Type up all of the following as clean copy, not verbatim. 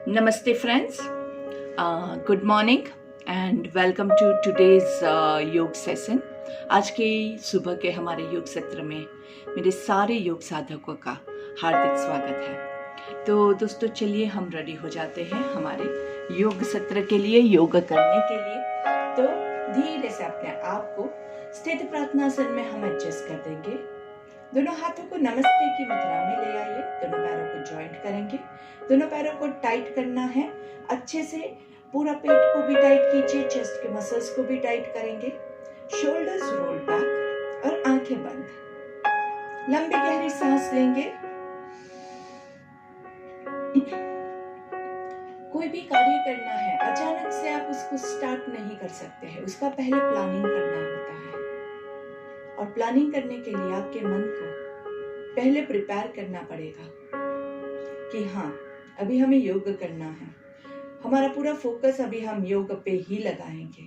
Namaste friends, good morning and welcome to today's योग session. आज के सुबह के हमारे योग सत्र में मेरे सारे योग साधकों का हार्दिक स्वागत है। तो दोस्तों चलिए हम रेडी हो जाते हैं हमारे योग सत्र के लिए, योग करने के लिए। तो धीरे से अपने आप को स्थित प्रार्थनासन में हम एडजस्ट कर देंगे। दोनों हाथों को नमस्ते की मुद्रा में ले आइए। दोनों पैरों को जॉइंट करेंगे। दोनों पैरों को टाइट करना है अच्छे से। पूरा पेट को भी टाइट कीजिए, चेस्ट के मसल्स को भी टाइट करेंगे। शोल्डर्स रोल बैक और आंखें बंद। लंबी गहरी सांस लेंगे। कोई भी कार्य करना है, अचानक से आप उसको स्टार्ट नहीं कर सकते हैं, उसका पहले प्लानिंग करना होता है। और प्लानिंग करने के लिए आपके मन को पहले प्रिपेयर करना पड़ेगा कि हाँ, अभी हमें योग करना है। हमारा पूरा फोकस अभी हम योग पे ही लगाएंगे।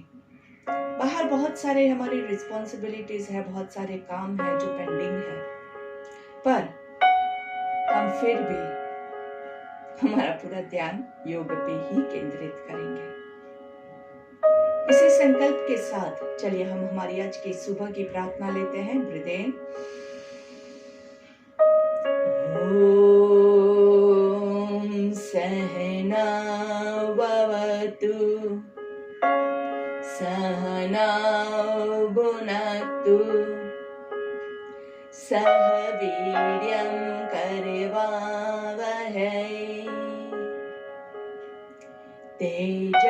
बाहर बहुत सारे हमारी रिस्पॉन्सिबिलिटीज है, बहुत सारे काम है जो पेंडिंग है, पर हम फिर भी हमारा पूरा ध्यान योग पे ही केंद्रित करेंगे। इसी संकल्प के साथ चलिए हम हमारी आज की सुबह की प्रार्थना लेते हैं। ब्रीथ इन। ओम सहना भवतु सहना भुनक्तु सह वीर्यं करवावहै तेजस्विनावधीतमस्तु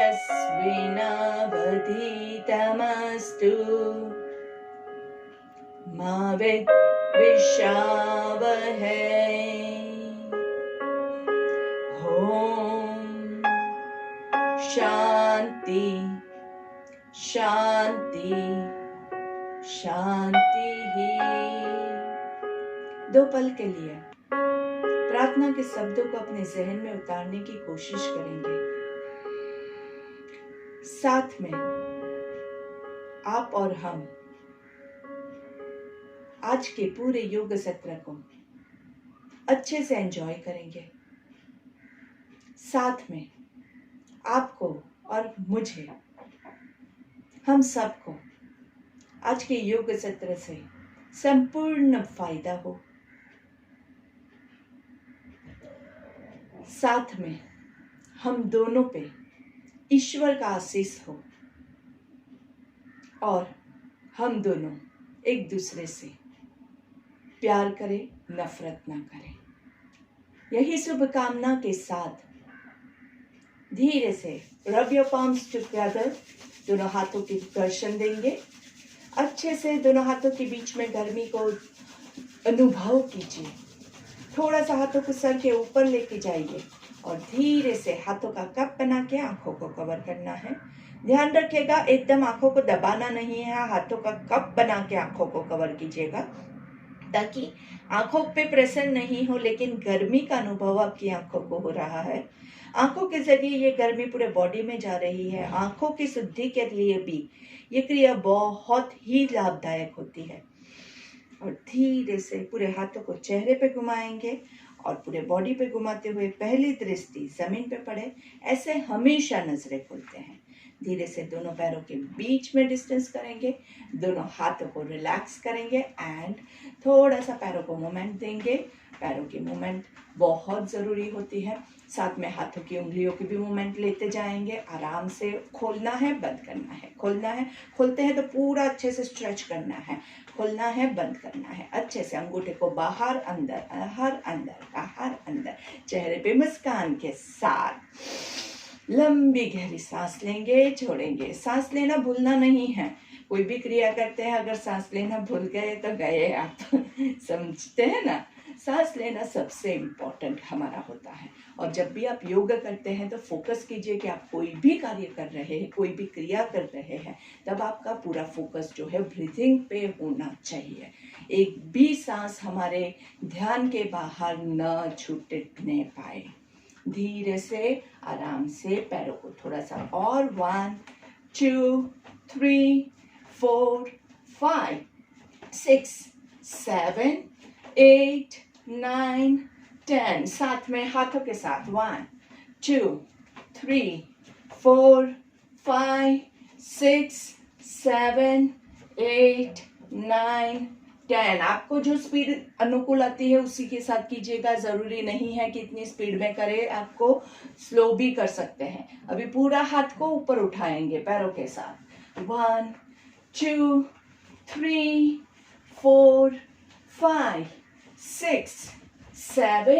मा विद्विषावहै। ओम शांति शांति शांति ही। 2 पल के लिए प्रार्थना के शब्दों को अपने जहन में उतारने की कोशिश करेंगे। साथ में आप और हम आज के पूरे योग सत्र को अच्छे से एंजॉय करेंगे। साथ में आपको और मुझे, हम सबको आज के योग सत्र से संपूर्ण फायदा हो। साथ में हम दोनों पे ईश्वर का आशीष हो और हम दोनों एक दूसरे से प्यार करें, नफरत ना करें। यही शुभकामना के साथ धीरे से रब योर पाम्स टुगेदर, दोनों हाथों की दर्शन देंगे। अच्छे से दोनों हाथों के बीच में गर्मी को अनुभव कीजिए। थोड़ा सा हाथों को सर के ऊपर लेके जाइए और धीरे से हाथों का कप बना के आंखों को कवर करना है। ध्यान रखिएगा, एकदम आंखों को दबाना नहीं है। हाथों का कप बना के आंखों को कवर कीजिएगा ताकि आंखों पे प्रेशर नहीं हो, लेकिन गर्मी का अनुभव आपकी आंखों को हो रहा है। आंखों के जरिए ये गर्मी पूरे बॉडी में जा रही है। आंखों की शुद्धि के लिए भी ये क्रिया बहुत ही लाभदायक होती है। और धीरे से पूरे हाथों को चेहरे पे घुमाएंगे और पूरे बॉडी पे घुमाते हुए पहली दृष्टि जमीन पे पड़े, ऐसे हमेशा नजरें खोलते हैं। धीरे से दोनों पैरों के बीच में डिस्टेंस करेंगे, दोनों हाथों को रिलैक्स करेंगे एंड थोड़ा सा पैरों को मूवमेंट देंगे। पैरों की मूवमेंट बहुत ज़रूरी होती है। साथ में हाथों की उंगलियों की भी मूवमेंट लेते जाएंगे। आराम से खोलना है, बंद करना है, खोलना है। खोलते हैं तो पूरा अच्छे से स्ट्रेच करना है, खोलना है, बंद करना है। अच्छे से अंगूठे को बाहर अंदर, बाहर अंदर, बाहर अंदर। चेहरे पे मुस्कान के साथ लंबी गहरी सांस लेंगे, छोड़ेंगे। सांस लेना भूलना नहीं है। कोई भी क्रिया करते हैं, अगर सांस लेना भूल गए तो गए आप। समझते हैं ना, सांस लेना सबसे इम्पोर्टेंट हमारा होता है। और जब भी आप योग करते हैं तो फोकस कीजिए कि आप कोई भी कार्य कर रहे हैं, कोई भी क्रिया कर रहे हैं, तब आपका पूरा फोकस जो है ब्रीथिंग पे होना चाहिए। एक भी सांस हमारे ध्यान के बाहर न छूटने पाए। धीरे से आराम से पैरों को थोड़ा सा और 1 2 3 4 5 6 7 8 9 10। साथ में हाथों के साथ 1 2, 3, 4, 5, 6, 7, 8, 9, 10। आपको जो स्पीड अनुकूल आती है उसी के साथ कीजिएगा, जरूरी नहीं है कि इतनी स्पीड में करें, आपको स्लो भी कर सकते हैं। अभी पूरा हाथ को ऊपर उठाएंगे पैरों के साथ। 1, 2, 3, 4, 5, 6, 7,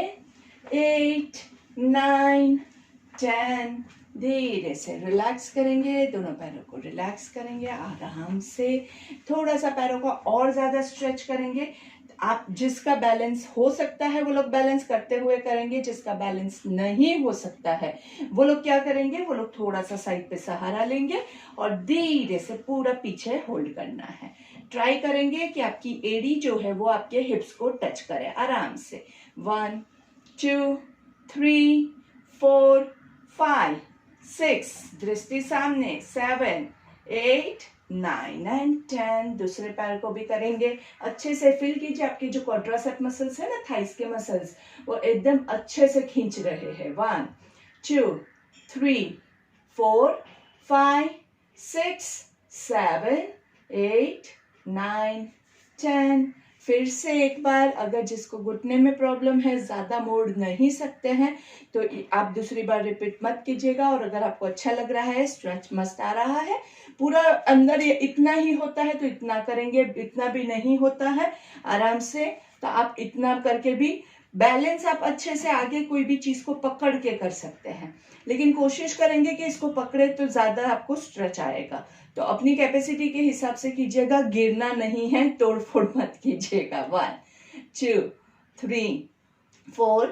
8, 9, 10। धीरे से रिलैक्स करेंगे, दोनों पैरों को रिलैक्स करेंगे आराम से। थोड़ा सा पैरों को और ज्यादा स्ट्रेच करेंगे। आप जिसका बैलेंस हो सकता है वो लोग बैलेंस करते हुए करेंगे, जिसका बैलेंस नहीं हो सकता है वो लोग क्या करेंगे, वो लोग थोड़ा सा साइड पे सहारा लेंगे और धीरे से पूरा पीछे होल्ड करना है। ट्राई करेंगे कि आपकी एड़ी जो है वो आपके हिप्स को टच करे आराम से। 1, 2, 3, 4, 5, 6, दृष्टि सामने, 7, 8, 9 एंड 10। दूसरे पैर को भी करेंगे। अच्छे से फील कीजिए आपके जो क्वाड्रासेप मसल्स है ना, थाइस के मसल्स, वो एकदम अच्छे से खींच रहे हैं। 1, 2, 3, 4, 5, 6, 7, 8, 9, 10। फिर से एक बार, अगर जिसको घुटने में प्रॉब्लम है, ज्यादा मोड़ नहीं सकते हैं, तो आप दूसरी बार रिपीट मत कीजिएगा। और अगर आपको अच्छा लग रहा है, स्ट्रेच मस्त आ रहा है, पूरा अंदर ये इतना ही होता है तो इतना करेंगे, इतना भी नहीं होता है आराम से तो आप इतना करके भी बैलेंस आप अच्छे से आगे कोई भी चीज को पकड़ के कर सकते हैं। लेकिन कोशिश करेंगे कि इसको पकड़े तो ज्यादा आपको स्ट्रेच आएगा। तो अपनी कैपेसिटी के हिसाब से कीजिएगा, गिरना नहीं है, तोड़ फोड़ मत कीजिएगा। 1, 2, 3, 4,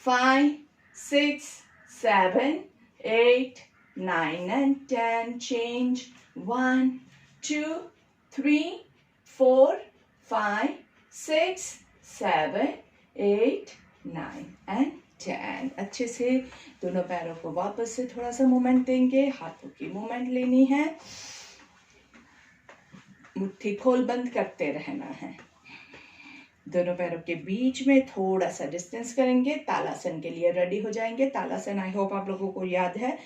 5, 6, 7, 8, 9 and 10. Change. 1, 2, 3, 4, 5, 6, 7, 8, 9 and 10। अच्छे से दोनों पैरों को वापस से थोड़ा सा मूवमेंट देंगे, हाथों की मूवमेंट लेनी है, मुट्ठी खोल बंद करते रहना है। दोनों पैरों के बीच में थोड़ा सा डिस्टेंस करेंगे, तालासन के लिए रेडी हो जाएंगे। तालासन आई होप आप लोगों को याद है,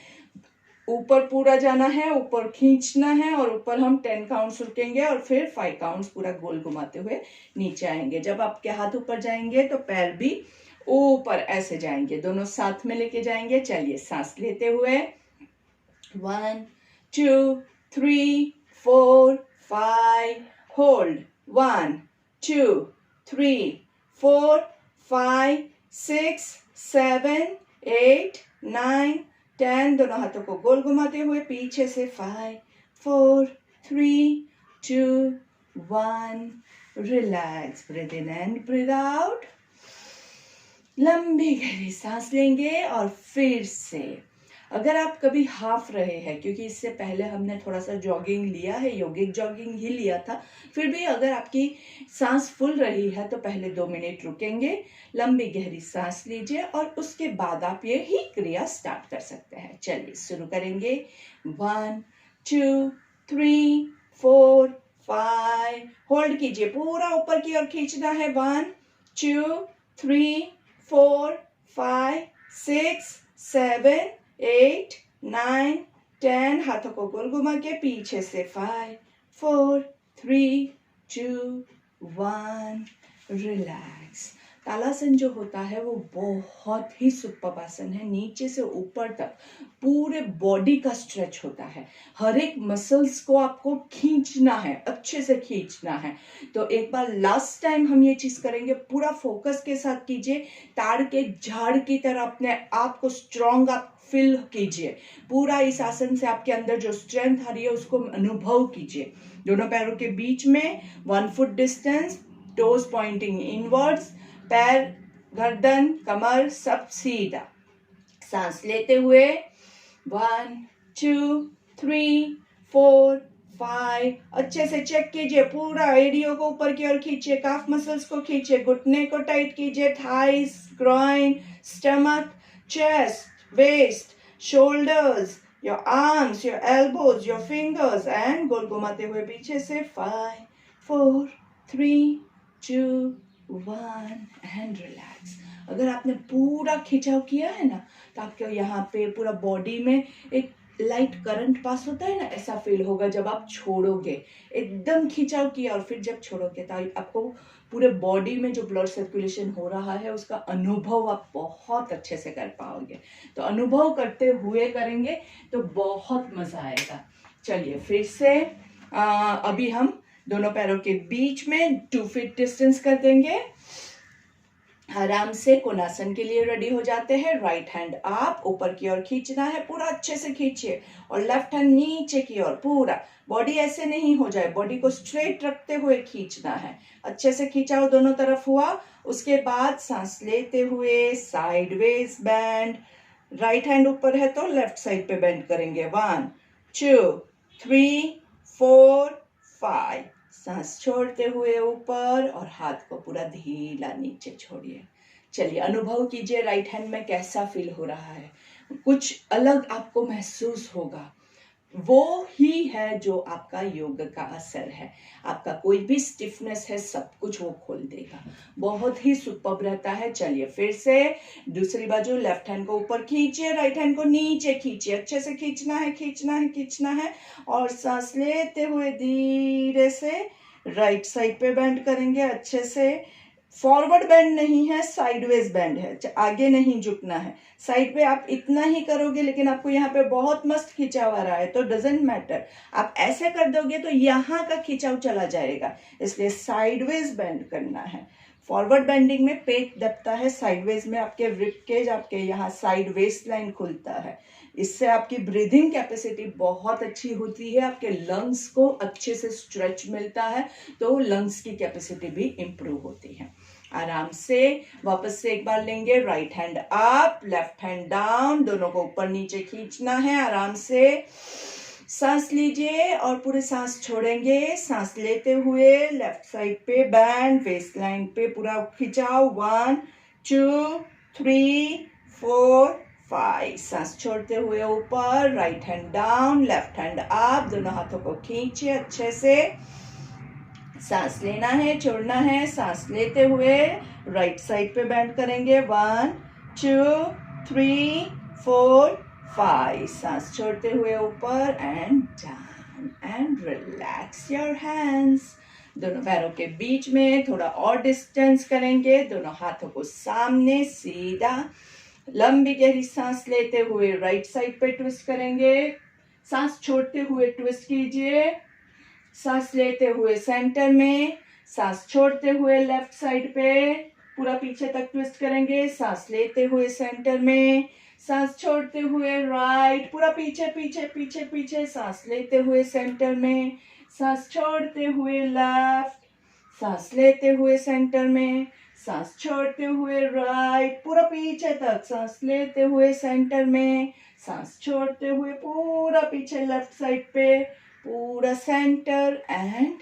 ऊपर पूरा जाना है, ऊपर खींचना है और ऊपर हम 10 काउंट्स रुकेंगे और फिर 5 काउंट्स पूरा गोल घुमाते हुए नीचे आएंगे। जब आपके हाथ ऊपर जाएंगे तो पैर भी ऊपर ऐसे जाएंगे, दोनों साथ में लेके जाएंगे। चलिए सांस लेते हुए 1, 2, 3, 4, 5, होल्ड 1, 2, 3, 4, 5, 6, 7, 8, 9, 10। दोनों हाथों को गोल घुमाते हुए पीछे से 5, 4, 3, 2, 1। Relax, breathe in and breathe out. लंबी गहरी सांस लेंगे और फिर से अगर आप कभी हाफ रहे हैं, क्योंकि इससे पहले हमने थोड़ा सा जॉगिंग लिया है, योगिक जॉगिंग ही लिया था, फिर भी अगर आपकी सांस फुल रही है तो पहले 2 मिनट रुकेंगे, लंबी गहरी सांस लीजिए और उसके बाद आप ये ही क्रिया स्टार्ट कर सकते हैं। चलिए शुरू करेंगे। 1, 2, 3, 4, 5, होल्ड कीजिए, पूरा ऊपर की ओर खींचना है। 1, 2, 3, 4, 5, 6, 7, 8, 9, 10। हाथों को गोल घुमा के पीछे से 5, 4, 3, 2, 1। रिलैक्स। तालासन जो होता है वो बहुत ही सुपर आसन है, नीचे से ऊपर तक पूरे बॉडी का स्ट्रेच होता है, हर एक मसल्स को आपको खींचना है, अच्छे से खींचना है। तो एक बार लास्ट टाइम हम ये चीज करेंगे, पूरा फोकस के साथ कीजिए, ताड़ के झाड़ की तरह अपने आप को स्ट्रॉन्ग आप फील कीजिए। पूरा इस आसन से आपके अंदर जो स्ट्रेंथ आ रही है उसको अनुभव कीजिए। दोनों पैरों के बीच में 1 foot distance, toes pointing inwards, पैर, गर्दन, कमर सब सीधा। सांस लेते हुए 1, 2, 3, 4, 5। अच्छे से चेक कीजिए, पूरा एडियो को ऊपर की ओर खींचिए, काफ मसल्स को खींचिए, घुटने को टाइट कीजिए, thighs, groin, stomach, chest, waist, shoulders, your arms, your elbows, your fingers, and गोल घुमाते हुए पीछे से 5, 4, 3, 2, 1 and relax। अगर आपने पूरा खिंचाव किया है ना, तो आपके यहाँ पे पूरा बॉडी में एक लाइट करंट पास होता है ना, ऐसा फील होगा जब आप छोड़ोगे। एकदम खिंचाव किया और फिर जब छोड़ोगे तो आपको पूरे बॉडी में जो ब्लड सर्कुलेशन हो रहा है उसका अनुभव आप बहुत अच्छे से कर पाओगे। तो अनुभव करते हुए करेंगे तो बहुत मजा आएगा। चलिए फिर से अभी हम दोनों पैरों के बीच में 2 फीट डिस्टेंस कर देंगे। आराम से कोणासन के लिए रेडी हो जाते हैं। राइट हैंड आप ऊपर की ओर खींचना है, पूरा अच्छे से खींचिए, और लेफ्ट हैंड नीचे की ओर। पूरा बॉडी ऐसे नहीं हो जाए, बॉडी को स्ट्रेट रखते हुए खींचना है। अच्छे से खींचाओ, दोनों तरफ हुआ। उसके बाद सांस लेते हुए साइडवेज बेंड। राइट हैंड ऊपर है तो लेफ्ट साइड पे बेंड करेंगे। 1 2 3 4 5। सांस छोड़ते हुए ऊपर और हाथ को पूरा ढीला नीचे छोड़िए। चलिए अनुभव कीजिए राइट हैंड में कैसा फील हो रहा है। कुछ अलग आपको महसूस होगा। वो ही है जो आपका योग का असर है। आपका कोई भी स्टिफनेस है सब कुछ वो खोल देगा। बहुत ही सुपर्ब रहता है। चलिए फिर से दूसरी बाजू, लेफ्ट हैंड को ऊपर खींचिए, राइट हैंड को नीचे खींचिए। अच्छे से खींचना है, खींचना है, खींचना है। और सांस लेते हुए धीरे से राइट साइड पे बेंड करेंगे। अच्छे से फॉरवर्ड बेंड नहीं है, साइडवेज बेंड है। आगे नहीं झुकना है। साइड पे आप इतना ही करोगे, लेकिन आपको यहाँ पे बहुत मस्त खिंचाव आ रहा है तो डजेंट मैटर। आप ऐसे कर दोगे तो यहाँ का खिंचाव चला जाएगा, इसलिए साइडवेज बेंड करना है। फॉरवर्ड बेंडिंग में पेट दबता है, साइडवेज में आपके रिब केज, आपके यहाँ साइड वेस्ट लाइन खुलता है। इससे आपकी ब्रीदिंग कैपेसिटी बहुत अच्छी होती है, आपके लंग्स को अच्छे से स्ट्रेच मिलता है, तो लंग्स की कैपेसिटी भी इंप्रूव होती है। आराम से वापस से एक बार लेंगे। Right hand up, left hand down, दोनों को ऊपर नीचे खींचना है। आराम से सांस लीजिए और पूरे सांस छोड़ेंगे। सांस लेते हुए लेफ्ट साइड पे बैंड, वेस्ट लाइन पे पूरा खिंचाओ। 1 2 3 4 5। सांस छोड़ते हुए ऊपर, right hand down, left hand up, दोनों हाथों को खींचिए अच्छे से। सांस लेना है, छोड़ना है। सांस लेते हुए राइट साइड पे बेंड करेंगे। 1 2 3 4 5। सांस छोड़ते हुए ऊपर and down and relax your hands. दोनों पैरों के बीच में थोड़ा और डिस्टेंस करेंगे। दोनों हाथों को सामने सीधा, लंबी गहरी सांस लेते हुए राइट साइड पे ट्विस्ट करेंगे। सांस छोड़ते हुए ट्विस्ट कीजिए। सांस लेते हुए सेंटर में, सांस छोड़ते हुए लेफ्ट साइड पे पूरा पीछे तक ट्विस्ट करेंगे। सांस लेते हुए सेंटर में, सांस छोड़ते हुए राइट, पूरा पीछे पीछे पीछे पीछे। सांस लेते हुए सेंटर में, सांस छोड़ते हुए लेफ्ट, सांस लेते हुए सेंटर में, सांस छोड़ते हुए राइट, पूरा पीछे तक। सांस लेते हुए सेंटर में, सांस छोड़ते हुए पूरा पीछे लेफ्ट साइड पे, पूरा सेंटर एंड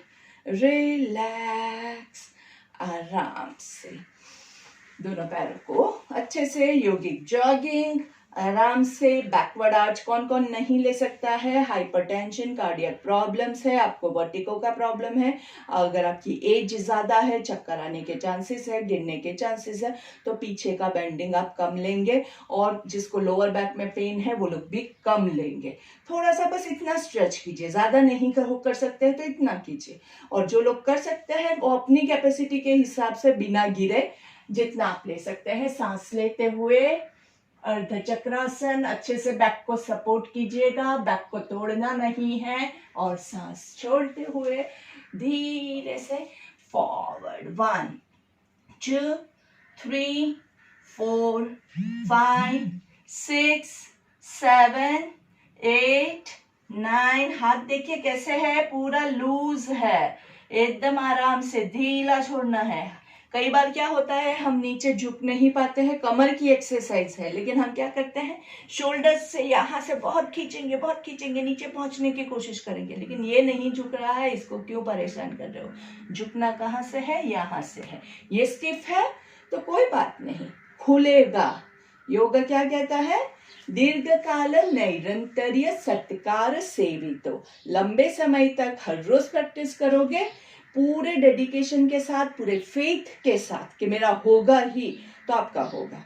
रिलैक्स। आराम से दोनों पैरों को अच्छे से योगिक जॉगिंग, आराम से बैकवर्ड आर्च कौन कौन नहीं ले सकता है? हाइपरटेंशन, कार्डियक प्रॉब्लम्स है, आपको वर्टिको का प्रॉब्लम है, अगर आपकी एज ज्यादा है, चक्कर आने के चांसेस है, गिरने के चांसेस है, तो पीछे का बेंडिंग आप कम लेंगे। और जिसको लोअर बैक में पेन है वो लोग भी कम लेंगे। थोड़ा सा बस इतना स्ट्रेच कीजिए, ज्यादा नहीं कर सकते हैं तो इतना कीजिए। और जो लोग कर सकते हैं वो अपनी कैपेसिटी के हिसाब से बिना गिरे जितना आप ले सकते हैं। सांस लेते हुए अर्ध चक्रासन, अच्छे से बैक को सपोर्ट कीजिएगा, बैक को तोड़ना नहीं है। और सांस छोड़ते हुए धीरे से फॉरवर्ड। 1 2 3 4 5 6 7 8 9। हाथ देखिए कैसे है, पूरा लूज है, एकदम आराम से ढीला छोड़ना है। कई बार क्या होता है, हम नीचे झुक नहीं पाते हैं, कमर की एक्सरसाइज है, लेकिन हम क्या करते हैं, शोल्डर्स से यहाँ से बहुत खींचेंगे, नीचे पहुंचने की कोशिश करेंगे, लेकिन ये नहीं झुक रहा है। इसको क्यों परेशान कर रहे हो? झुकना कहाँ से है? यहाँ से है। ये स्टिफ है तो कोई बात नहीं, खुलेगा। योगा क्या कहता है? दीर्घकाल नैरंतर्य सत्कार सेवितो। लंबे समय तक हर रोज प्रैक्टिस करोगे, पूरे डेडिकेशन के साथ, पूरे फेथ के साथ कि मेरा होगा ही, तो आपका होगा।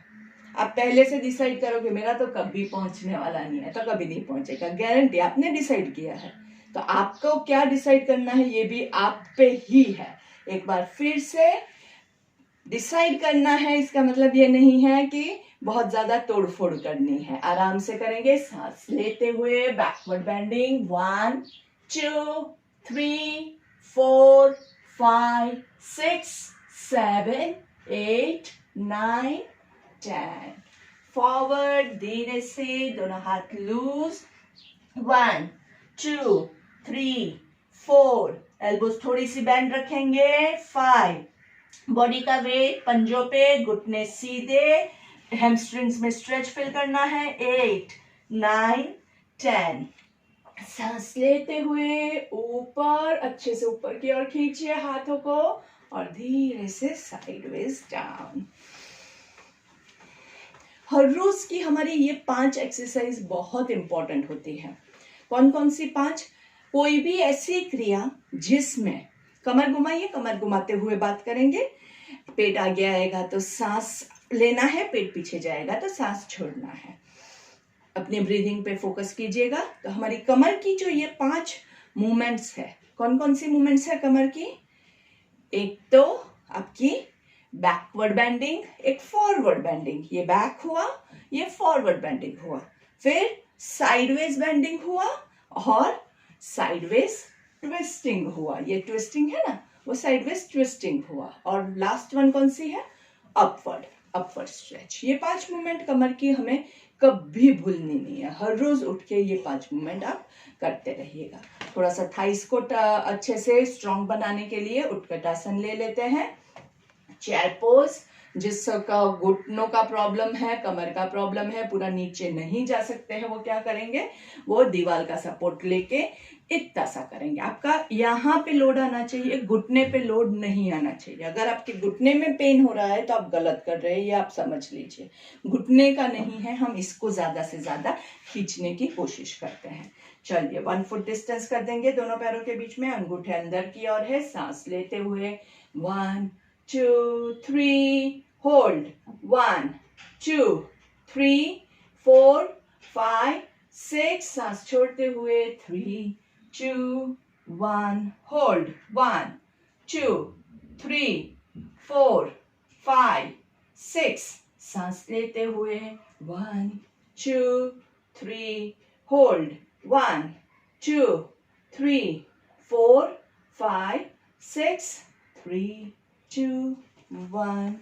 आप पहले से डिसाइड करोगे मेरा तो कभी पहुंचने वाला नहीं है, तो कभी नहीं पहुंचेगा, गारंटी। आपने डिसाइड किया है, तो आपको क्या डिसाइड करना है ये भी आप पे ही है। एक बार फिर से डिसाइड करना है, इसका मतलब ये नहीं है कि बहुत ज्यादा तोड़फोड़ करनी है, आराम से करेंगे। सांस लेते हुए बैकवर्ड बेंडिंग, 1 2 3 4 5 6 7 8 9 10। फॉरवर्ड, धीरे से दोनों हाथ लूज, 1 2 3 4, एल्बोज थोड़ी सी बेंड रखेंगे, 5, बॉडी का वेट पंजों पे, घुटने सीधे, हैमस्ट्रिंग्स में स्ट्रेच फील करना है, 8 9 10। सांस लेते हुए ऊपर, अच्छे से ऊपर की ओर खींचिए हाथों को और धीरे से साइडवेज डाउन। हर रोज की हमारी ये 5 एक्सरसाइज बहुत इंपॉर्टेंट होती है। कौन कौन सी 5? कोई भी ऐसी क्रिया जिसमें कमर घुमाइए, कमर घुमाते हुए बात करेंगे। पेट आगे आएगा तो सांस लेना है, पेट पीछे जाएगा तो सांस छोड़ना है। अपने ब्रीदिंग पे फोकस कीजिएगा। तो हमारी कमर की जो ये 5 मूवमेंट्स है, कौन कौन सी मूवमेंट्स है कमर की? एक तो आपकी बैकवर्ड बेंडिंग, एक फॉरवर्ड बेंडिंग, ये बैक हुआ, ये फॉरवर्ड बेंडिंग हुआ, फिर साइडवेज बेंडिंग हुआ और साइडवेज ट्विस्टिंग हुआ। ये ट्विस्टिंग है ना, वो साइडवेज ट्विस्टिंग हुआ। और लास्ट वन कौन सी है? Upward stretch. ये 5 मूवमेंट कमर की हमें कभी भूलनी नहीं है। हर रोज उठ के ये 5 मूवमेंट आप करते रहिएगा। थोड़ा सा थाइस को अच्छे से स्ट्रॉन्ग बनाने के लिए उत्कटासन ले लेते हैं। चेयर पोज, जिसका घुटनों का प्रॉब्लम है, कमर का प्रॉब्लम है, पूरा नीचे नहीं जा सकते हैं, वो क्या करेंगे? वो दीवार का सपोर्ट लेके इतना सा करेंगे। आपका यहाँ पे लोड आना चाहिए, घुटने पे लोड नहीं आना चाहिए। अगर आपके घुटने में पेन हो रहा है तो आप गलत कर रहे हैं, ये आप समझ लीजिए। घुटने का नहीं है, हम इसको ज्यादा से ज्यादा खींचने की कोशिश करते हैं। चलिए 1 फुट डिस्टेंस कर देंगे दोनों पैरों के बीच में, अंगूठे अंदर की ओर है। सांस लेते हुए 1 2 3, होल्ड, 1 2 3 4 5 6, सांस छोड़ते हुए 3 2 1, होल्ड, 1 2 3 4 5 6, सांस लेते हुए 1 2 3, होल्ड, 1 2 3 4 5 6 3 2 1,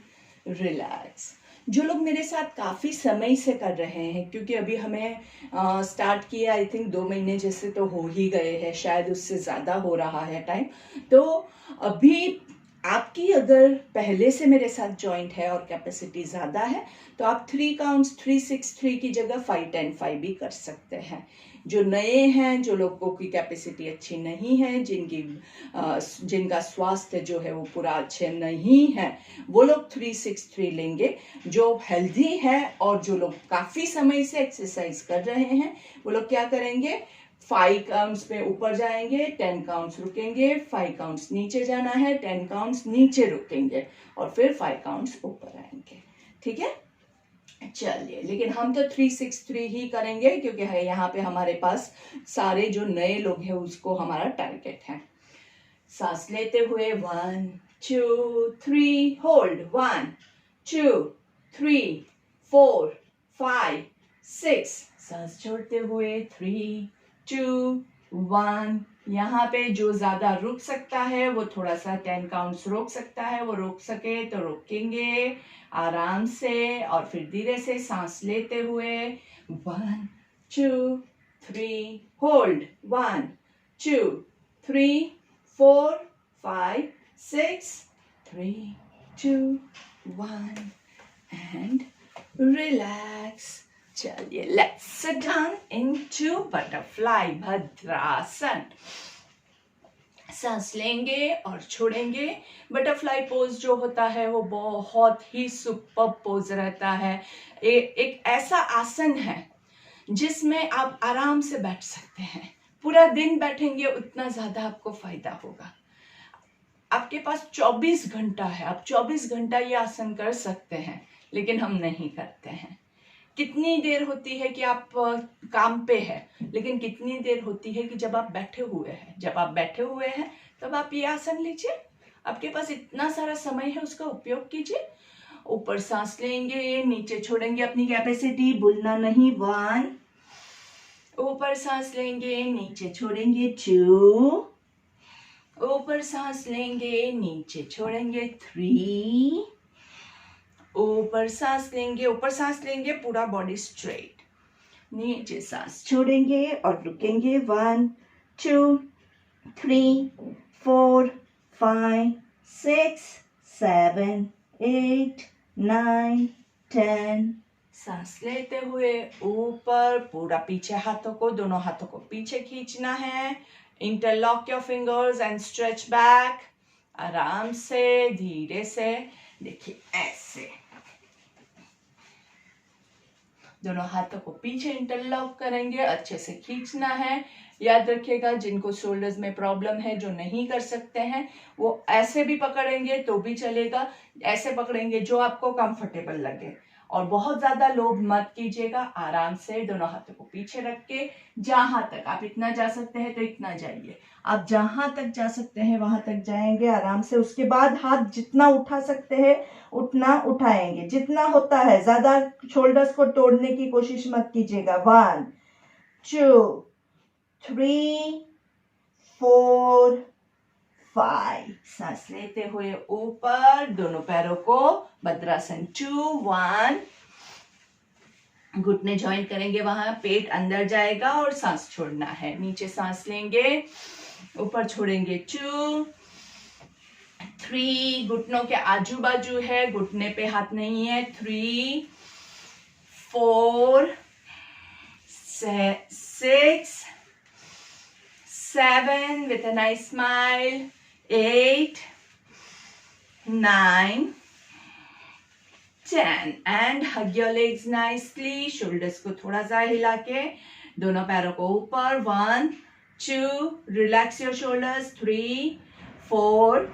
रिलैक्स। जो लोग मेरे साथ काफ़ी समय से कर रहे हैं, क्योंकि अभी हमें स्टार्ट किया आई थिंक 2 महीने जैसे तो हो ही गए हैं, शायद उससे ज़्यादा हो रहा है टाइम। तो अभी आपकी अगर पहले से मेरे साथ जॉइंट है और कैपेसिटी ज़्यादा है तो आप 3 काउंट्स 3 6 3 की जगह 5 10 5 भी कर सकते हैं। जो नए हैं, जो लोगों की कैपेसिटी अच्छी नहीं है, जिनका स्वास्थ्य जो है वो पूरा अच्छे नहीं है, वो लोग 3 6 3 लेंगे। जो हेल्दी है और जो लोग काफ़ी समय से एक्सरसाइज कर रहे हैं, वो लोग क्या करेंगे? 5 काउंट्स पे ऊपर जाएंगे, 10 काउंट्स रुकेंगे, 5 काउंट्स नीचे जाना है, 10 काउंट्स नीचे रुकेंगे और फिर 5 काउंट्स ऊपर आएंगे। ठीक है, चलिए। लेकिन हम तो 3 6 3 ही करेंगे, क्योंकि है यहाँ पे हमारे पास सारे जो नए लोग हैं उसको हमारा टारगेट है। सांस लेते हुए 1 2 3, होल्ड, 1 2 3 4 5 6, सांस छोड़ते हुए 3 2 1। यहाँ पे जो ज्यादा रुक सकता है वो थोड़ा सा 10 काउंट्स रोक सकता है, वो रोक सके तो रोकेंगे आराम से। और फिर धीरे से सांस लेते हुए 1 2 3, होल्ड, 1 2 3 4 5 6 3 2 1 एंड रिलैक्स। चलिए, let's sit down into butterfly, Bhadrasana. सांस लेंगे और छोड़ेंगे। बटरफ्लाई पोज जो होता है वो बहुत ही सुपर पोज रहता है। एक ऐसा आसन है जिसमें आप आराम से बैठ सकते हैं। पूरा दिन बैठेंगे उतना ज्यादा आपको फायदा होगा। आपके पास 24 घंटा है, आप 24 घंटा ये आसन कर सकते हैं। लेकिन हम नहीं करते हैं। कितनी देर होती है कि आप काम पे है, लेकिन कितनी देर होती है कि जब आप बैठे हुए हैं। जब आप बैठे हुए हैं तब आप ये आसन लीजिए, आपके पास इतना सारा समय है, उसका उपयोग कीजिए। ऊपर सांस लेंगे, नीचे छोड़ेंगे अपनी कैपेसिटी, भूलना नहीं। 1, ऊपर सांस लेंगे, नीचे छोड़ेंगे। 2, ऊपर सांस लेंगे, नीचे छोड़ेंगे। 3, ऊपर सांस लेंगे, पूरा बॉडी स्ट्रेट, नीचे सांस छोड़ेंगे और रुकेंगे। 1, 2, 3, 4, 5, 6, 7, 8, 9, 10। सांस लेते हुए ऊपर, पूरा पीछे हाथों को, दोनों हाथों को पीछे खींचना है। Interlock your fingers and stretch back. आराम से, धीरे से, देखिए ऐसे दोनों हाथों को पीछे इंटरलॉक करेंगे, अच्छे से खींचना है। याद रखिएगा, जिनको शोल्डर्स में प्रॉब्लम है, जो नहीं कर सकते हैं, वो ऐसे भी पकड़ेंगे तो भी चलेगा, ऐसे पकड़ेंगे जो आपको कंफर्टेबल लगे। और बहुत ज्यादा लोड मत कीजिएगा, आराम से दोनों हाथों को पीछे रख के, जहां तक आप इतना जा सकते हैं तो इतना जाइए, आप जहां तक जा सकते हैं वहां तक जाएंगे आराम से। उसके बाद हाथ जितना उठा सकते हैं उतना उठाएंगे, जितना होता है। ज्यादा शोल्डर्स को तोड़ने की कोशिश मत कीजिएगा। 1, 2, 3, 4, 5। सांस लेते हुए ऊपर, दोनों पैरों को भद्रासन 2, 1। घुटने ज्वाइन करेंगे, वहां पेट अंदर जाएगा और सांस छोड़ना है। नीचे सांस लेंगे, ऊपर छोड़ेंगे। 2, 3, घुटनों के आजू बाजू है, घुटने पे हाथ नहीं है। 3, 4, 6, 7 with a nice smile, 8, 9, 10 and hug your legs nicely. shoulders को थोड़ा सा हिला के, दोनों पैरों को ऊपर। 1, 2, relax your shoulders. 3, 4,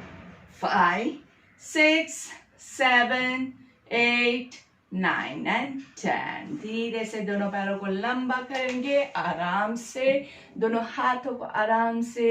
5, 6, 7, 8, 9 and 10। धीरे से दोनों पैरों को लंबा करेंगे, आराम से, दोनों हाथों को आराम से।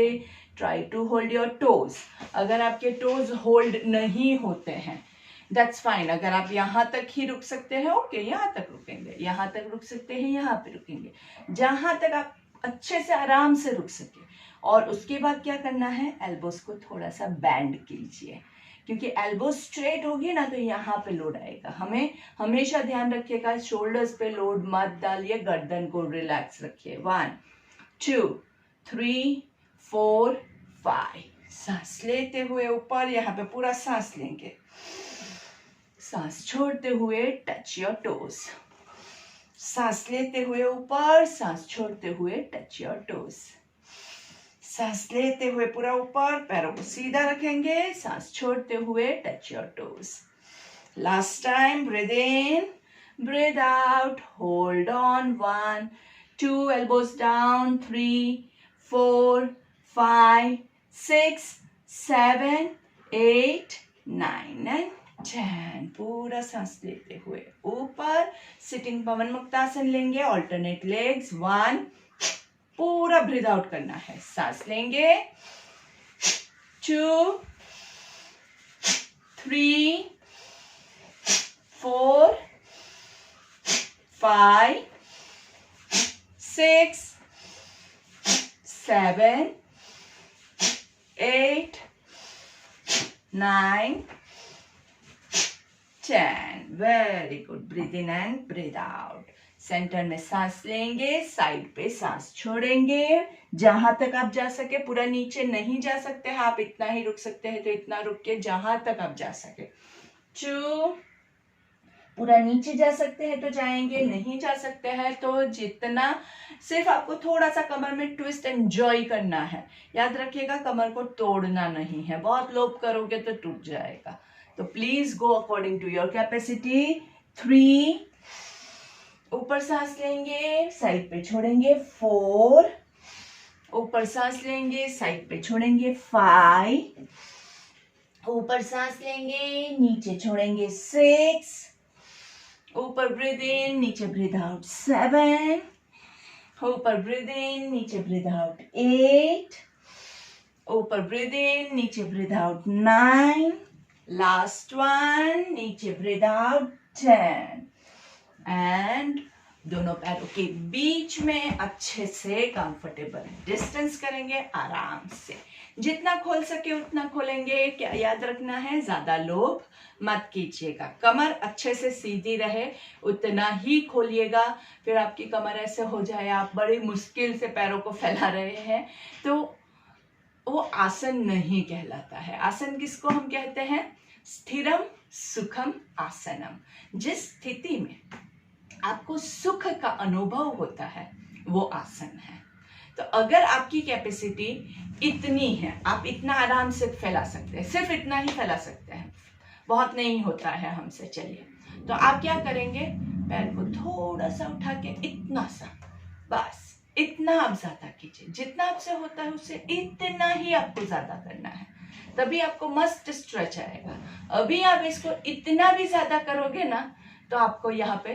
Try to hold your toes. अगर आपके टोज होल्ड नहीं होते हैं, दैट्स फाइन। अगर आप यहाँ तक ही रुक सकते हैं, ओके, यहाँ तक रुकेंगे, यहाँ तक रुक सकते हैं, यहाँ पे रुकेंगे, जहां तक आप अच्छे से आराम से रुक सके। और उसके बाद क्या करना है, एल्बोस को थोड़ा सा बैंड कीजिए, क्योंकि एल्बो स्ट्रेट होगी ना तो यहाँ पे लोड आएगा। हमें हमेशा ध्यान रखिएगा, शोल्डर्स पे लोड मत डालिए, गर्दन को रिलैक्स रखिए। 1, 2, 3, 4, 5। सांस लेते हुए ऊपर, यहाँ पे पूरा सांस लेंगे, सांस छोड़ते हुए टच योर टोज। सांस लेते हुए ऊपर, सांस छोड़ते हुए टच योर टोज। सांस लेते हुए पूरा ऊपर, पैरों को सीधा रखेंगे, सांस छोड़ते हुए touch your toes. Last time, breathe in, breathe out, hold on. 1, 2, elbows down. 3, 4, 5, 6, 7, 8, 9 and 10। पूरा सांस लेते हुए ऊपर, सिटिंग पवन मुक्तासन लेंगे, ऑल्टरनेट लेग्स। 1, पूरा ब्रीथ आउट करना है, सांस लेंगे। 2, 3, 4, 5, 6, 7, 8, 9, 10। Very good. Breathe in and breathe out. Centre में सांस लेंगे, साइड पे सांस छोड़ेंगे, जहां तक आप जा सके। पूरा नीचे नहीं जा सकते हैं आप, इतना ही रुक सकते हैं तो इतना रुक के जहां तक आप जा सके। 2, पूरा नीचे जा सकते हैं तो जाएंगे, नहीं जा सकते हैं तो जितना, सिर्फ आपको थोड़ा सा कमर में ट्विस्ट एंजॉय करना है। याद रखिएगा, कमर को तोड़ना नहीं है, बहुत लोड करोगे तो टूट जाएगा। तो please go according to your capacity. 3, ऊपर सांस लेंगे, साइड पे छोड़ेंगे। 4, ऊपर सांस लेंगे, साइड पे छोड़ेंगे। 5, ऊपर सांस लेंगे, नीचे छोड़ेंगे। 6, ऊपर ब्रीद इन, नीचे ब्रीद आउट 7, ऊपर ब्रीद इन, नीचे ब्रीद आउट 8, ऊपर ब्रीद इन, नीचे ब्रीद आउट 9, लास्ट वन, नीचे ब्रीद आउट 10 एंड दोनों पैरों के बीच में अच्छे से कंफर्टेबल डिस्टेंस करेंगे आराम से। जितना खोल सके उतना खोलेंगे। क्या याद रखना है, ज्यादा लोभ मत कीजिएगा। कमर अच्छे से सीधी रहे उतना ही खोलिएगा। फिर आपकी कमर ऐसे हो जाए आप बड़ी मुश्किल से पैरों को फैला रहे हैं तो वो आसन नहीं कहलाता है। आसन किसको हम कहते हैं? स्थिरम सुखम आसनम। जिस स्थिति में आपको सुख का अनुभव होता है वो आसन है। तो अगर आपकी कैपेसिटी इतनी है, आप इतना आराम से फैला सकते हैं, सिर्फ इतना ही फैला सकते हैं, बहुत नहीं होता है हमसे। चलिए, तो आप क्या करेंगे, पैर को थोड़ा सा उठा के इतना सा, बस इतना आप ज्यादा कीजिए। जितना आपसे होता है उससे इतना ही आपको ज्यादा करना है, तभी आपको मस्त स्ट्रेच आएगा। अभी आप इसको इतना भी ज्यादा करोगे ना तो आपको यहाँ पे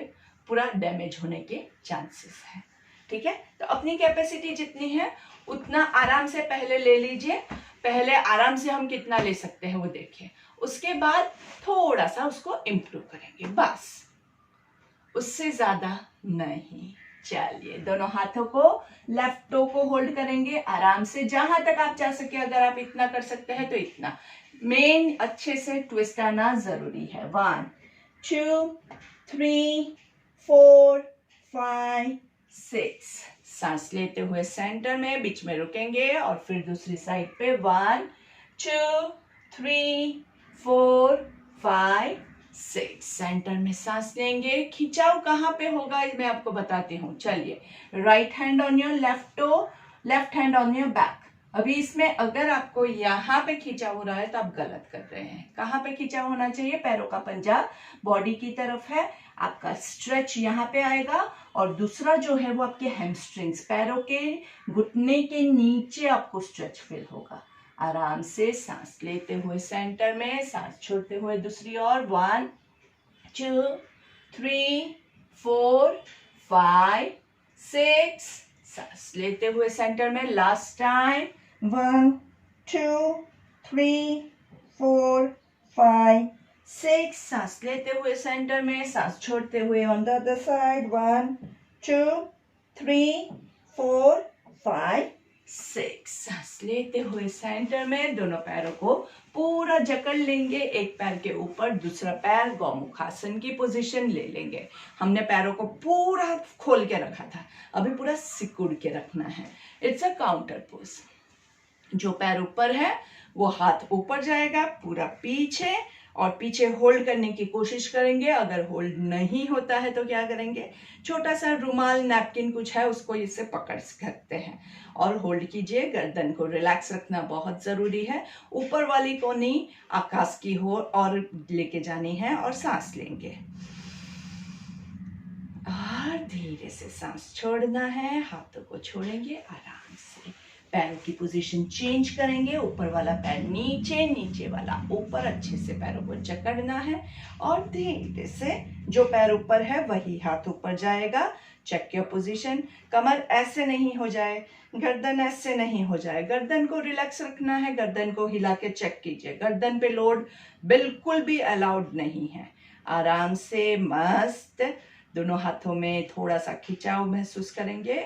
पूरा डैमेज होने के चांसेस है। ठीक है, तो अपनी कैपेसिटी जितनी है उतना आराम से पहले ले लीजिए। पहले आराम से हम कितना ले सकते हैं वो देखिए, उसके बाद थोड़ा सा उसको इम्प्रूव करेंगे, बस उससे ज्यादा नहीं। चलिए, दोनों हाथों को, लेफ्ट टो को होल्ड करेंगे आराम से, जहां तक आप जा सके। अगर आप इतना कर सकते हैं तो इतना। मेन अच्छे से ट्विस्ट आना जरूरी है। 1 2 3 4 5 6। सांस लेते हुए सेंटर में, बीच में रुकेंगे और फिर दूसरी साइड पे 1 2 3 4 5 6। सेंटर में सांस लेंगे। खिंचाव कहाँ पे होगा मैं आपको बताती हूँ। चलिए, right hand on your left toe, left hand on your back. अभी इसमें अगर आपको यहाँ पे खिंचाव हो रहा है तो आप गलत कर रहे हैं। कहाँ पे खिंचाव होना चाहिए? पैरों का पंजा बॉडी की तरफ है, आपका स्ट्रेच यहाँ पे आएगा और दूसरा जो है वो आपके हैमस्ट्रिंग्स, पैरों के घुटने के नीचे आपको स्ट्रेच फील होगा। आराम से सांस लेते हुए सेंटर में, सांस छोड़ते हुए दूसरी ओर। 1 2 3 4 5 6। सांस लेते हुए सेंटर में, लास्ट टाइम। 1 2 3 4 5 6। सांस लेते हुए सेंटर में, सांस छोड़ते हुए ऑन द अदर साइड। 1 2 3 4 5 6। सांस लेते हुए सेंटर में दोनों पैरों को पूरा जकड़ लेंगे। एक पैर के ऊपर दूसरा पैर गौमुखासन की पोजीशन ले लेंगे। हमने पैरों को पूरा खोल के रखा था, अभी पूरा सिकुड़ के रखना है। It's a counter pose. जो पैर ऊपर है वो हाथ ऊपर जाएगा पूरा पीछे, और पीछे होल्ड करने की कोशिश करेंगे। अगर होल्ड नहीं होता है तो क्या करेंगे, छोटा सा रुमाल, नैपकिन कुछ है उसको इससे पकड़ सकते हैं और होल्ड कीजिए। गर्दन को रिलैक्स रखना बहुत जरूरी है। ऊपर वाली कोनी आकाश की ओर और लेके जानी है और सांस लेंगे और धीरे से सांस छोड़ना है। हाथों को छोड़ेंगे आराम से। पैरों की पोजीशन चेंज करेंगे। ऊपर वाला पैर नीचे, नीचे वाला ऊपर। अच्छे से पैरों को जकड़ना है और धीरे से जो पैर ऊपर है वही हाथ ऊपर जाएगा। Check your position. कमर ऐसे नहीं हो जाए, गर्दन ऐसे नहीं हो जाए। गर्दन को रिलैक्स रखना है। गर्दन को हिला के चेक कीजिए। गर्दन पे लोड बिल्कुल भी अलाउड नहीं है। आराम से मस्त दोनों हाथों में थोड़ा सा खिंचाव महसूस करेंगे,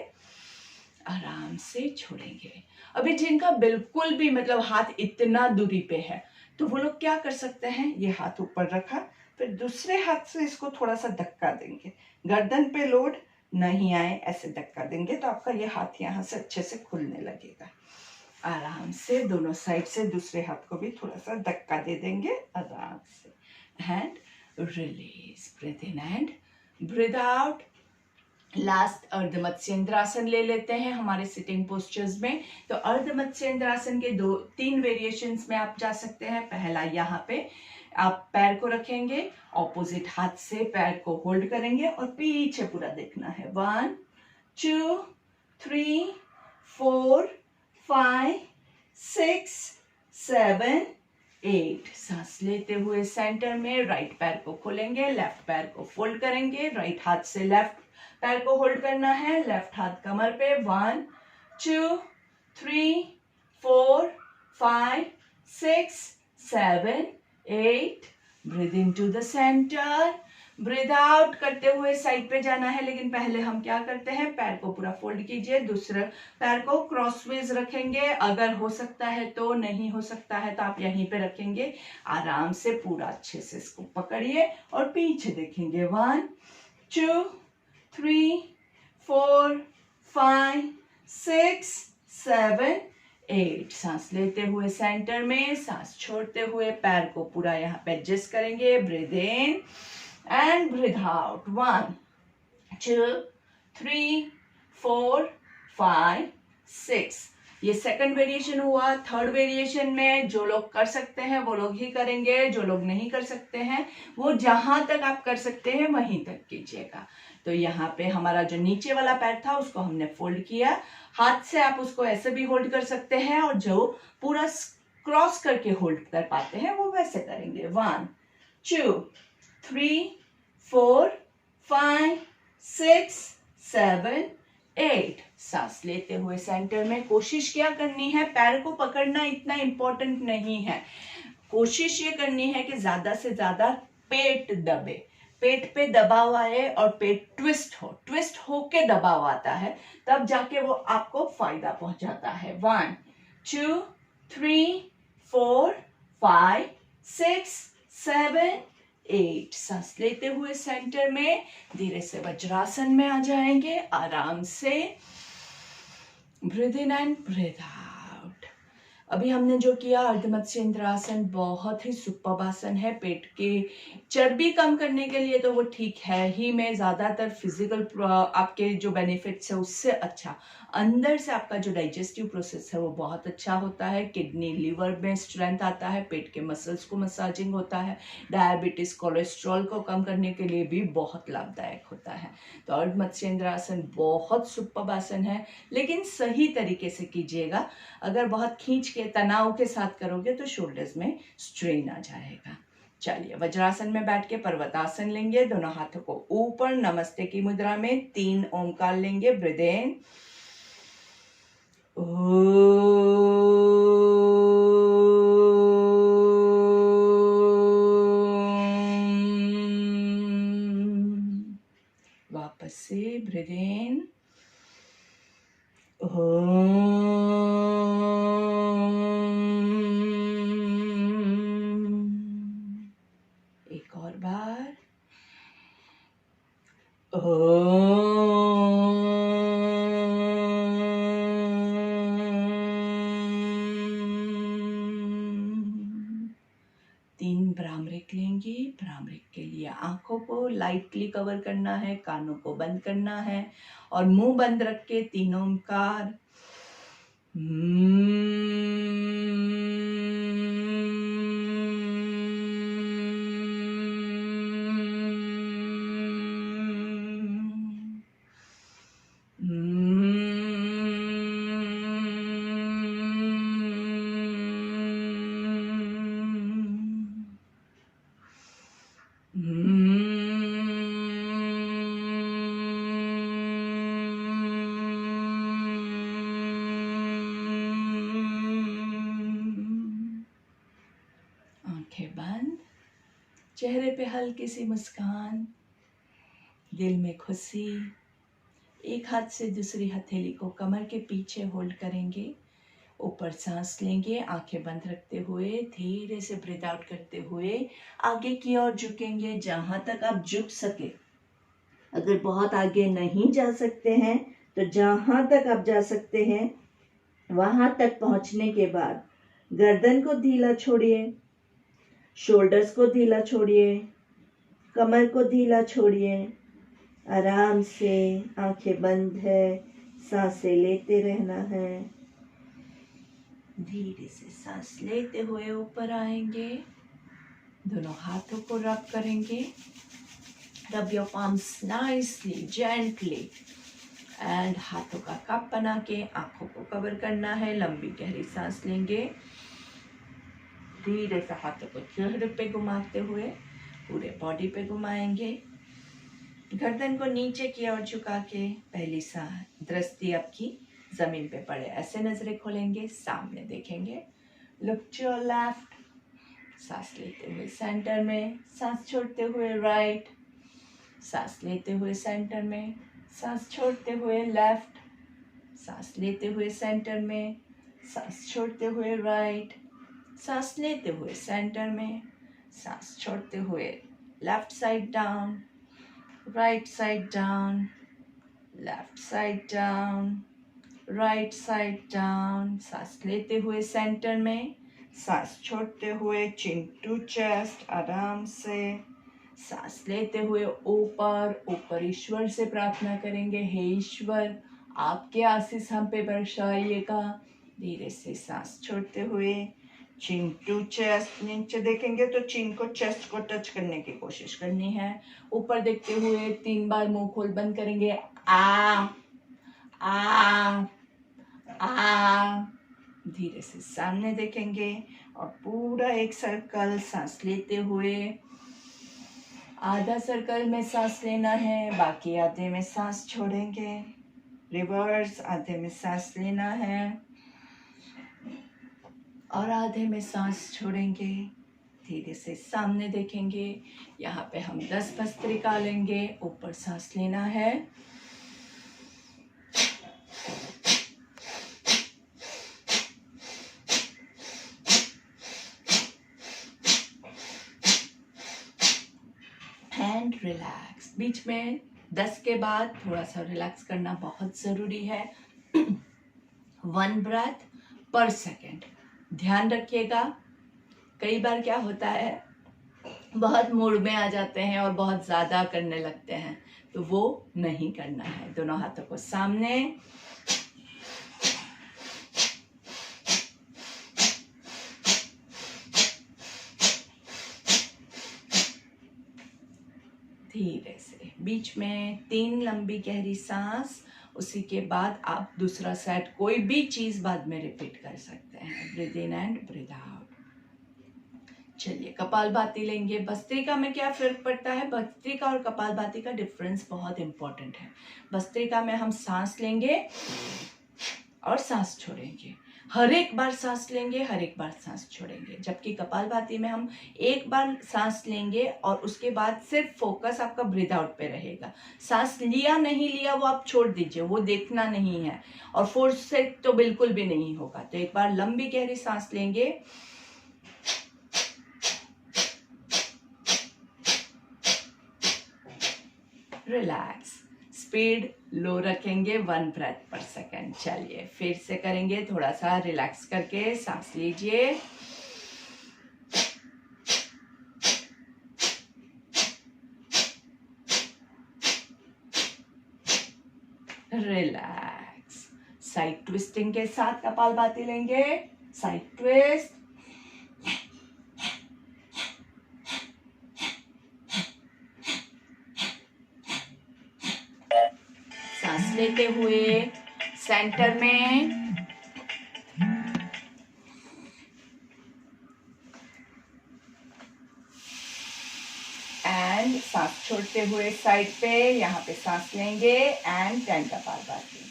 आराम से छोड़ेंगे। अभी जिनका बिल्कुल भी मतलब हाथ इतना दूरी पे है तो वो लोग क्या कर सकते हैं, ये हाथ ऊपर रखा, फिर दूसरे हाथ से इसको थोड़ा सा धक्का देंगे। गर्दन पे लोड नहीं आए ऐसे धक्का देंगे तो आपका ये हाथ यहाँ से अच्छे से खुलने लगेगा। आराम से दोनों साइड से दूसरे हाथ को भी थोड़ा सा धक्का दे देंगे आराम से। And release, breathe in and breathe out. Last ardha matsyendrasana ले लेते हैं हमारे सिटिंग पोस्चर्स में। तो अर्ध मत्स्येंद्रासन के 2-3 वेरिएशंस में आप जा सकते हैं। पहला, यहाँ पे आप पैर को रखेंगे, ऑपोजिट हाथ से पैर को होल्ड करेंगे और पीछे पूरा देखना है। 1 2 3 4 5 6 7 8 सांस लेते हुए सेंटर में राइट पैर को खोलेंगे, लेफ्ट पैर को फोल्ड करेंगे, राइट हाथ से लेफ्ट पैर को होल्ड करना है, लेफ्ट हाथ कमर पे 1 2 3 4 5 6 7 8 breathe in to the centre, breathe out करते हुए साइड पे जाना है, लेकिन पहले हम क्या करते हैं, पैर को पूरा फोल्ड कीजिए, दूसरे पैर को क्रॉसवेज रखेंगे, अगर हो सकता है तो, नहीं हो सकता है तो आप यहीं पे रखेंगे, आराम से पूरा अच्छे से इसको पकड़िए और पीछे देखेंगे 1 2 3 4 5 6 7 8 सांस लेते हुए सेंटर में, सांस छोड़ते हुए पैर को पूरा यहाँ पे एडजस्ट करेंगे, breathe in and breathe out 1 2 3 4 5 6। ये सेकंड वेरिएशन हुआ। थर्ड वेरिएशन में जो लोग कर सकते हैं वो लोग ही करेंगे, जो लोग नहीं कर सकते हैं वो जहां तक आप कर सकते हैं वहीं तक कीजिएगा। तो यहाँ पे हमारा जो नीचे वाला पैर था उसको हमने फोल्ड किया, हाथ से आप उसको ऐसे भी होल्ड कर सकते हैं और जो पूरा क्रॉस करके होल्ड कर पाते हैं वो वैसे करेंगे। 1 2 3 4 5 6 7 8 सांस लेते हुए सेंटर में कोशिश क्या करनी है, पैर को पकड़ना इतना इंपॉर्टेंट नहीं है, कोशिश ये करनी है कि ज्यादा से ज्यादा पेट दबे, पेट पे दबाव आए और पेट ट्विस्ट हो, ट्विस्ट होके दबाव आता है, तब जाके वो आपको फायदा पहुंचाता है। 1 2 3 4 5 6 7 8 सांस लेते हुए सेंटर में धीरे से वज्रासन में आ जाएंगे, आराम से breathe in and breathe out. अभी हमने जो किया अर्धमत्स्येंद्रासन बहुत ही सुपर्ब आसन है, पेट की चर्बी कम करने के लिए तो वो ठीक है ही, में ज्यादातर फिजिकल आपके जो बेनिफिट्स है उससे अच्छा अंदर से आपका जो डाइजेस्टिव प्रोसेस है वो बहुत अच्छा होता है, किडनी लिवर में स्ट्रेंथ आता है, पेट के मसल्स को मसाजिंग होता है, डायबिटीज कोलेस्ट्रॉल को कम करने के लिए भी बहुत लाभदायक होता है। तो अर्धमत्स्येंद्रासन बहुत सुपर्ब आसन है, लेकिन सही तरीके से कीजिएगा, अगर बहुत खींच के तनाव के साथ करोगे तो शोल्डर्स में स्ट्रेन आ जाएगा। चलिए वज्रासन में बैठ के पर्वतासन लेंगे, दोनों हाथों को ऊपर नमस्ते की मुद्रा में 3 ओमकार लेंगे, ब्रीथ इन वापस से ब्रीथ इन एक और बार तीन भ्रामरिक लेंगे। भ्रामरिक के लिए आंखों को लाइटली कवर करना है, कानों को बंद करना है और मुंह बंद रख के 3 ओमकार चेहरे पे हल्की सी मुस्कान, दिल में खुशी। एक हाथ से दूसरी हथेली को कमर के पीछे होल्ड करेंगे, ऊपर सांस लेंगे, आंखें बंद रखते हुए धीरे से ब्रीथ आउट करते हुए आगे की ओर झुकेंगे जहां तक आप झुक सके। अगर बहुत आगे नहीं जा सकते हैं तो जहां तक आप जा सकते हैं वहां तक पहुंचने के बाद गर्दन को ढीला छोड़िए, शोल्डर्स को ढीला छोड़िए, कमर को ढीला छोड़िए, आराम से आंखें बंद है, सांसें लेते रहना है। धीरे से सांस लेते हुए ऊपर आएंगे, दोनों हाथों को रब करेंगे, rub your palms nicely gently and हाथों का कप बना के आंखों को कवर करना है। लंबी गहरी सांस लेंगे, धीरे से हाथों को चेहरे पे घुमाते हुए पूरे बॉडी पे घुमाएंगे। गर्दन को नीचे की ओर झुका के पहली दृष्टि आपकी जमीन पे पड़े, ऐसे नजरें खोलेंगे, सामने देखेंगे। लुक टू योर लेफ्ट, सांस लेते हुए सेंटर में, सांस छोड़ते हुए राइट, सांस लेते हुए सेंटर में, सांस छोड़ते हुए लेफ्ट, सांस लेते हुए सेंटर में, सांस छोड़ते हुए राइट, सांस लेते हुए सेंटर में, सांस छोड़ते हुए left side down, right side down, left side down, right side down, सांस लेते हुए सेंटर में, सांस छोड़ते हुए चिन टू चेस्ट, आराम से सांस लेते हुए ऊपर ईश्वर से प्रार्थना करेंगे, हे ईश्वर आपके आशीष हम पे बरसाइएगा। धीरे से सांस छोड़ते हुए चिन टू चेस्ट, नीचे देखेंगे तो चिन को चेस्ट को टच करने की कोशिश करनी है। ऊपर देखते हुए 3 बार मुंह खोल बंद करेंगे, आ आ आ। धीरे से सामने देखेंगे और पूरा एक सर्कल सांस लेते हुए, आधा सर्कल में सांस लेना है, बाकी आधे में सांस छोड़ेंगे। रिवर्स, आधे में सांस लेना है और आधे में सांस छोड़ेंगे। धीरे से सामने देखेंगे, यहाँ पे हम 10 भस्त्रिका लेंगे, ऊपर सांस लेना है, एंड रिलैक्स। बीच में 10 के बाद थोड़ा सा रिलैक्स करना बहुत जरूरी है। 1 ब्रेथ पर सेकेंड, ध्यान रखिएगा। कई बार क्या होता है, बहुत मूड में आ जाते हैं और बहुत ज्यादा करने लगते हैं, तो वो नहीं करना है। दोनों हाथों को सामने, धीरे से बीच में 3 लंबी गहरी सांस। उसी के बाद आप दूसरा सेट कोई भी चीज बाद में रिपीट कर सकते हैं। Breathe in and breathe out. चलिए कपालभाति लेंगे। भस्त्रिका में क्या फर्क पड़ता है? भस्त्रिका और कपालभाति का डिफरेंस बहुत इंपॉर्टेंट है। भस्त्रिका में हम सांस लेंगे और सांस छोड़ेंगे, हर एक बार सांस लेंगे, हर एक बार सांस छोड़ेंगे। जबकि कपालभाति में हम एक बार सांस लेंगे और उसके बाद सिर्फ फोकस आपका ब्रीथ आउट पे रहेगा। सांस लिया नहीं लिया वो आप छोड़ दीजिए, वो देखना नहीं है, और फोर्स से तो बिल्कुल भी नहीं होगा। तो एक बार लंबी गहरी सांस लेंगे, रिलैक्स, स्पीड लो रखेंगे, 1 ब्रेथ पर सेकेंड। चलिए फिर से करेंगे, थोड़ा सा रिलैक्स करके सांस लीजिए, रिलैक्स। साइड ट्विस्टिंग के साथ कपालभाति लेंगे, साइड ट्विस्ट, सांस लेते हुए सेंटर में, एंड सांस छोड़ते हुए साइड पे, यहाँ पे सांस लेंगे एंड 10 कपालभाति।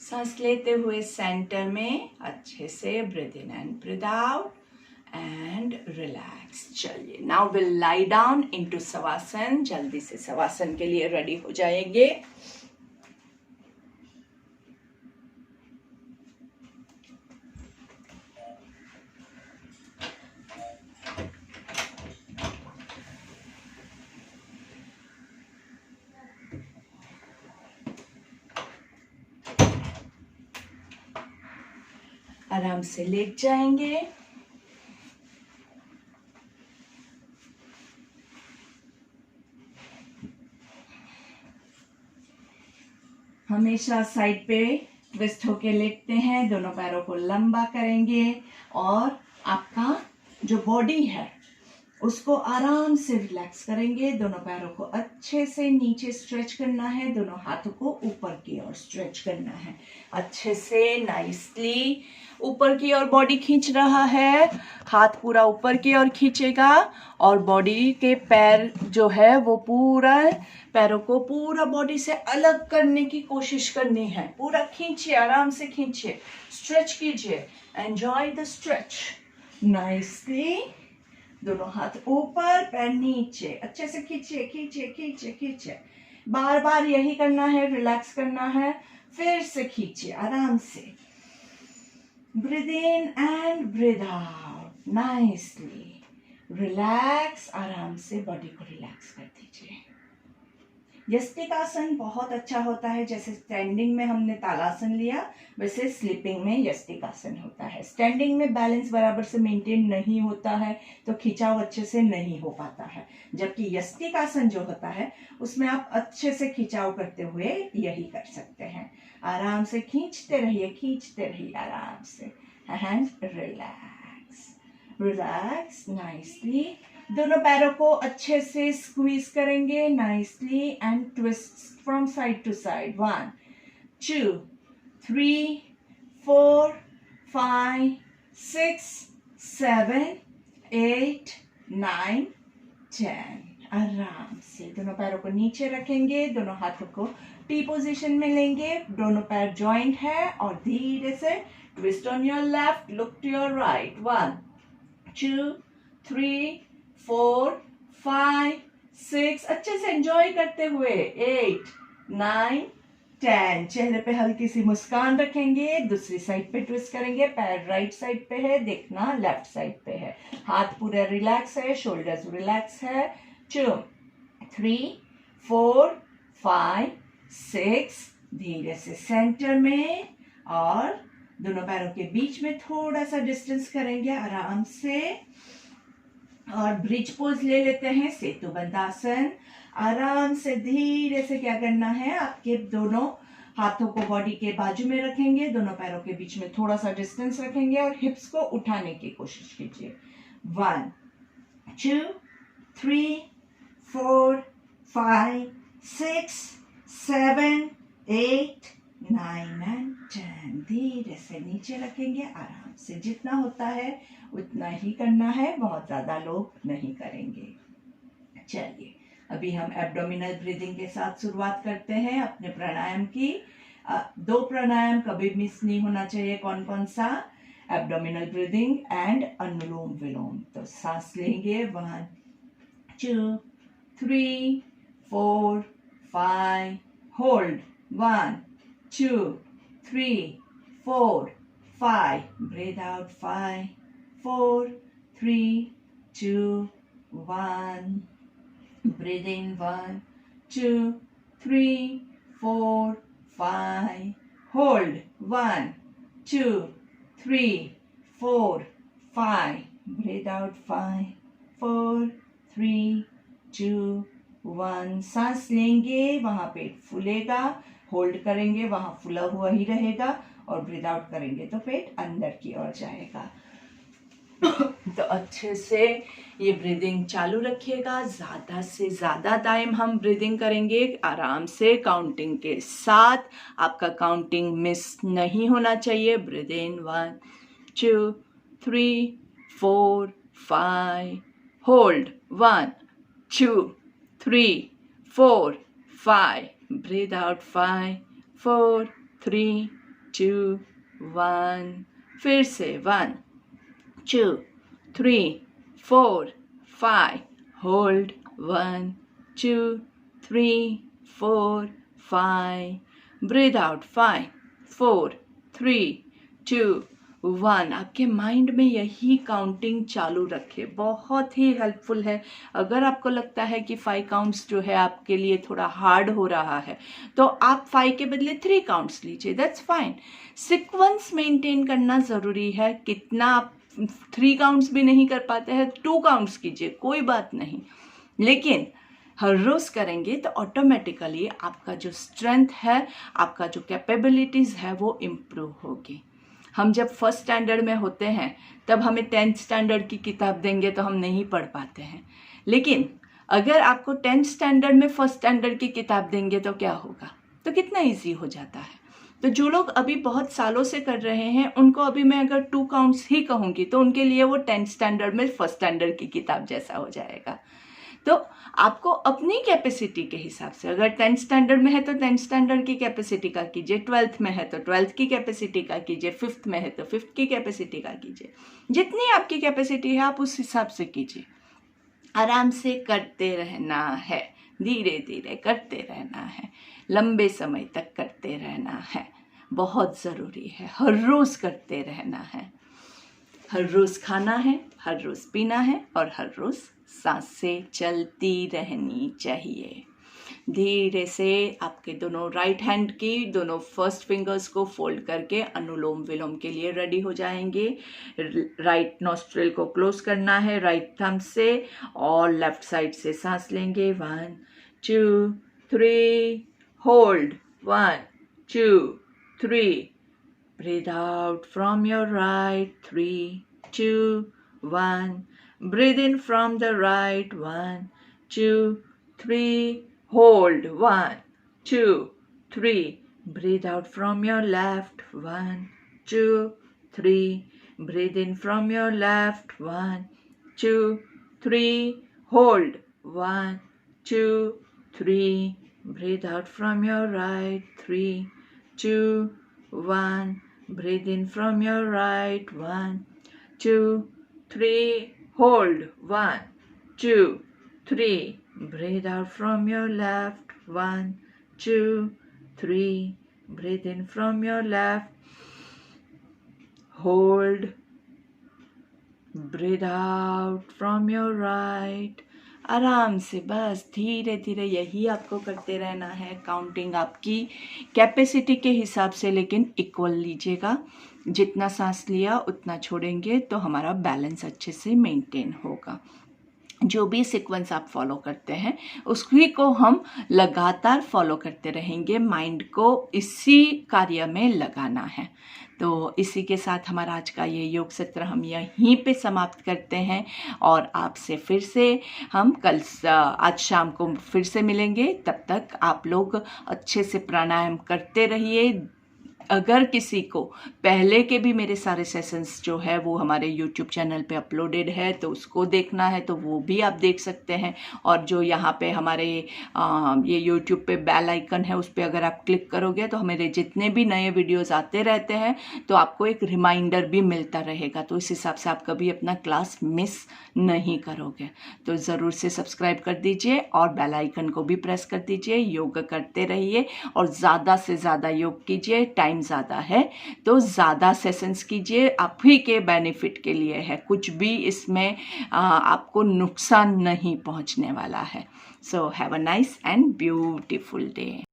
सांस लेते हुए सेंटर में अच्छे से breathe in and breathe out and relax. चलिए now will lie down into Shavasana. जल्दी से शवासन के लिए रेडी हो जाएंगे। आराम से लेट जाएंगे, हमेशा साइड पे ट्विस्ट होके लेटते हैं। दोनों पैरों को लंबा करेंगे और आपका जो बॉडी है उसको आराम से रिलैक्स करेंगे। दोनों पैरों को अच्छे से नीचे स्ट्रेच करना है, दोनों हाथों को ऊपर की ओर स्ट्रेच करना है अच्छे से, नाइसली। ऊपर की ओर बॉडी खींच रहा है, हाथ पूरा ऊपर की ओर खींचेगा और बॉडी के पैर जो है वो पूरा, पैरों को पूरा बॉडी से अलग करने की कोशिश करनी है। पूरा खींचिए, आराम से खींचिए, स्ट्रेच कीजिए, एंजॉय द स्ट्रेच नाइसली। दोनों हाथ ऊपर, पैर नीचे, अच्छे से खींचिए खींचिए खींचिए खींचिए। बार बार यही करना है, रिलैक्स करना है, फिर से खींचिए आराम से। Breathe in and breathe out nicely. Relax, आराम से बॉडी को रिलैक्स कर दीजिए। यस्तिकासन बहुत अच्छा होता है। जैसे स्टैंडिंग में हमने तालासन लिया, वैसे स्लीपिंग में यस्तिकासन होता है। स्टैंडिंग में बैलेंस बराबर से मेंटेन नहीं होता है, तो खिंचाव अच्छे से नहीं हो पाता है। जबकि यस्तिकासन जो होता है उसमें आप अच्छे से खिंचाव करते हुए यही कर सकते हैं। आराम से खींचते रहिए आराम से। And relax, relax nicely. दोनों पैरों को अच्छे से स्क्वीज करेंगे nicely and twist from side to side. 1 2 3 4 5 6 7 8 9 10। आराम से दोनों पैरों को नीचे रखेंगे, दोनों हाथों को टी पोजीशन में लेंगे, दोनों पैर जॉइंट है और धीरे से twist on your left, look to your right. 1 2 3 4 5 6, अच्छे से एंजॉय करते हुए 8 9 10। चेहरे पे हल्की सी मुस्कान रखेंगे, दूसरी साइड पे ट्विस्ट करेंगे, पैर राइट साइड पे है, देखना लेफ्ट साइड पे है, हाथ पूरा रिलैक्स है, शोल्डर्स रिलैक्स है। 2 3 4 5 6, धीरे से सेंटर में और दोनों पैरों के बीच में थोड़ा सा डिस्टेंस करेंगे आराम से। और ब्रिज पोज ले लेते हैं, सेतु बंधासन। आराम से धीरे से क्या करना है, आपके दोनों हाथों को बॉडी के बाजू में रखेंगे, दोनों पैरों के बीच में थोड़ा सा डिस्टेंस रखेंगे और हिप्स को उठाने की कोशिश कीजिए। 1 2 3 4 5 6 7 8 9 and 10। धीरे से नीचे रखेंगे, आराम से, जितना होता है उतना ही करना है, बहुत ज्यादा लोग नहीं करेंगे। चलिए अभी हम एब्डोमिनल ब्रीदिंग के साथ शुरुआत करते हैं अपने प्राणायाम की। 2 प्राणायाम कभी मिस नहीं होना चाहिए। कौन कौन सा? एब्डोमिनल ब्रीदिंग एंड अनुलोम विलोम। तो सांस लेंगे, 1 2 3 4 5, hold 1 2 3 4 5, breathe out 5 4 3 2 1, breathe in 1 2 3 4 5, hold 1 2 3 4 5, breathe out 5 4 3 2 1। सांस लेंगे, वहां पेट फूलेगा, होल्ड करेंगे वहां फूला हुआ ही रहेगा, और ब्रीद आउट करेंगे तो पेट अंदर की ओर जाएगा। तो अच्छे से ये ब्रीदिंग चालू रखिएगा। ज्यादा से ज्यादा टाइम हम ब्रीदिंग करेंगे आराम से, काउंटिंग के साथ। आपका काउंटिंग मिस नहीं होना चाहिए। Breathe in 1 2 3 4 5, hold 1 2 3 4 5, breathe out 5 4 3 2 1। फिर से 1 2 3 4 5, hold 1 2 3 4 5, breathe out 5 4 3 2 1। आपके माइंड में यही काउंटिंग चालू रखे, बहुत ही हेल्पफुल है। अगर आपको लगता है कि 5 काउंट्स जो है आपके लिए थोड़ा हार्ड हो रहा है, तो आप 5 के बदले 3 काउंट्स लीजिए, दैट्स फाइन। सीक्वेंस मेंटेन करना ज़रूरी है। कितना आप 3 काउंट्स भी नहीं कर पाते हैं, 2 काउंट्स कीजिए, कोई बात नहीं। लेकिन हर रोज़ करेंगे तो ऑटोमेटिकली आपका जो स्ट्रेंथ है, आपका जो कैपेबिलिटीज़ है, वो इम्प्रूव होगी। हम जब फर्स्ट स्टैंडर्ड में होते हैं तब हमें 10th स्टैंडर्ड की किताब देंगे तो हम नहीं पढ़ पाते हैं, लेकिन अगर आपको 10th स्टैंडर्ड में फर्स्ट स्टैंडर्ड की किताब देंगे तो क्या होगा, तो कितना ईजी हो जाता है। तो जो लोग अभी बहुत सालों से कर रहे हैं उनको अभी मैं अगर 2 काउंट्स ही कहूँगी तो उनके लिए वो 10th स्टैंडर्ड में फर्स्ट स्टैंडर्ड की किताब जैसा हो जाएगा। तो आपको अपनी कैपेसिटी के हिसाब से, अगर 10th स्टैंडर्ड में है तो 10th स्टैंडर्ड की कैपेसिटी का कीजिए, 12th में है तो 12th की कैपेसिटी का कीजिए, 5th में है तो 5th की कैपेसिटी का कीजिए। जितनी आपकी कैपेसिटी है आप उस हिसाब से कीजिए। आराम से करते रहना है, धीरे धीरे करते रहना है, लंबे समय तक करते रहना है, बहुत ज़रूरी है। हर रोज़ करते रहना है, हर रोज़ खाना है, हर रोज़ पीना है और हर रोज़ सांसें चलती रहनी चाहिए। धीरे से आपके दोनों राइट हैंड की दोनों फर्स्ट फिंगर्स को फोल्ड करके अनुलोम विलोम के लिए रेडी हो जाएंगे। राइट नॉस्ट्रिल को क्लोज करना है राइट थंब से और लेफ्ट साइड से सांस लेंगे। 1 2 3 hold, 1 2 3 breathe out from your right, 3 2 1 breathe in from the right, 1 2 3 hold, 1 2 3 breathe out from your left, 1 2 3 breathe in from your left, 1 2 3 hold, 1 2 3 breathe out from your right, 3 2 1 breathe in from your right, 1 2 3 hold, 1 2 3 breathe out from your left, 1 2 3 breathe in from your left, hold, breathe out from your right। आराम से बस धीरे धीरे यही आपको करते रहना है। काउंटिंग आपकी कैपेसिटी के हिसाब से लेकिन इक्वल लीजिएगा। जितना सांस लिया उतना छोड़ेंगे तो हमारा बैलेंस अच्छे से मेंटेन होगा। जो भी सीक्वेंस आप फॉलो करते हैं उसकी को हम लगातार फॉलो करते रहेंगे। माइंड को इसी कार्य में लगाना है। तो इसी के साथ हमारा आज का ये योग सत्र हम यहीं पे समाप्त करते हैं और आपसे फिर से हम कल आज शाम को फिर से मिलेंगे। तब तक आप लोग अच्छे से प्राणायाम करते रहिए। अगर किसी को पहले के भी मेरे सारे सेशंस जो है वो हमारे YouTube चैनल पे अपलोडेड है तो उसको देखना है तो वो भी आप देख सकते हैं। और जो यहाँ पे हमारे ये YouTube पे बेल आइकन है उस पर अगर आप क्लिक करोगे तो हमारे जितने भी नए वीडियोस आते रहते हैं तो आपको एक रिमाइंडर भी मिलता रहेगा। तो इस हिसाब से आप कभी अपना क्लास मिस नहीं करोगे। तो ज़रूर से सब्सक्राइब कर दीजिए और बेल आइकन को भी प्रेस कर दीजिए। योग करते रहिए और ज़्यादा से ज़्यादा योग कीजिए। टाइम ज़्यादा है तो ज़्यादा सेशंस कीजिए। आप ही के बेनिफिट के लिए है, कुछ भी इसमें आपको नुकसान नहीं पहुंचने वाला है। So have a nice and beautiful day.